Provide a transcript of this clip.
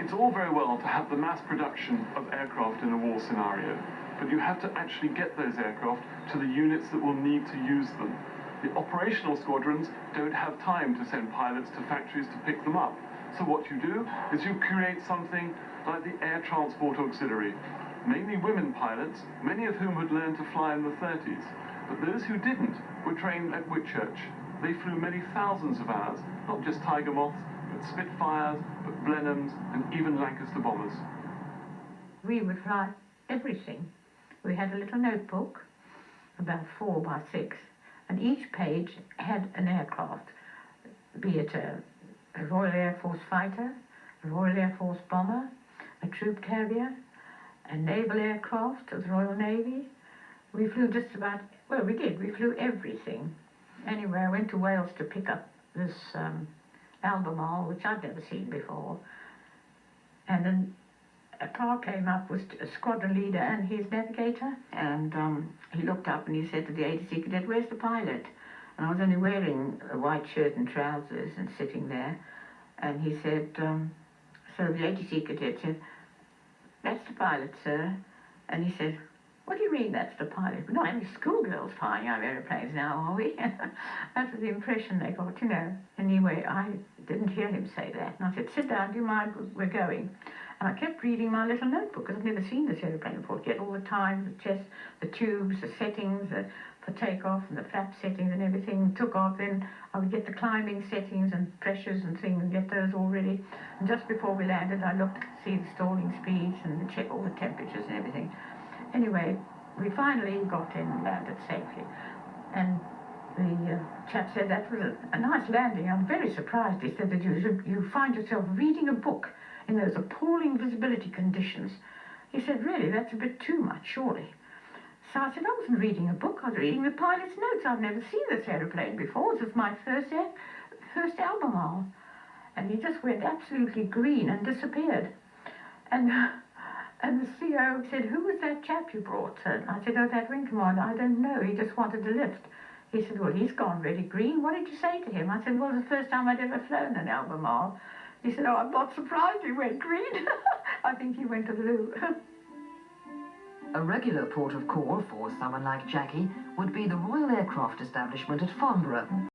It's all very well to have the mass production of aircraft in a war scenario, but you have to actually get those aircraft to the units that will need to use them. The operational squadrons don't have time to send pilots to factories to pick them up. So what you do is you create something like the Air Transport Auxiliary, mainly women pilots, many of whom had learned to fly in the 30s. But those who didn't were trained at Whitchurch. They flew many thousands of hours, not just Tiger Moths, but Spitfires, but Blenheims, and even Lancaster bombers. We would fly everything. We had a little notebook, about 4 by 6, and each page had an aircraft, be it a Royal Air Force fighter, a Royal Air Force bomber, a troop carrier, a naval aircraft of the Royal Navy. We flew just about, well, we flew everything. Anyway, I went to Wales to pick up this Albemarle, which I'd never seen before. And then a car came up with a squadron leader and his navigator, and he looked up and he said to the ATC cadet, "Where's the pilot?" And I was only wearing a white shirt and trousers and sitting there. And he said, so the ATC cadet said, "That's the pilot, sir." And he said, "What do you mean that's the pilot? We're not only schoolgirls flying our aeroplanes now, are we?" That was the impression they got, you know. Anyway, I didn't hear him say that. And I said, "Sit down, do you mind? We're going." And I kept reading my little notebook, because I've never seen this aeroplane before. Get all the time, the chest, the tubes, the settings for takeoff, and the flap settings and everything. Took off, then I would get the climbing settings and pressures and things and get those all ready. And just before we landed, I looked to see the stalling speeds and check all the temperatures and everything. Anyway, we finally got in and landed safely. And the chap said that was a nice landing. I'm very surprised. He said that you find yourself reading a book in those appalling visibility conditions. He said, "Really, that's a bit too much, surely." So I said, "I wasn't reading a book, I was reading the pilot's notes. I've never seen this aeroplane before. This is my first Albemarle." And he just went absolutely green and disappeared. And the CO said, "Who was that chap you brought?" And I said, "Oh, that wing commander. I don't know. He just wanted a lift." He said, "Well, he's gone really green. What did you say to him?" I said, "Well, it's the first time I'd ever flown an Albemarle." He said, "Oh, I'm not surprised he went green." I think he went to the loo. A regular port of call for someone like Jackie would be the Royal Aircraft Establishment at Farnborough.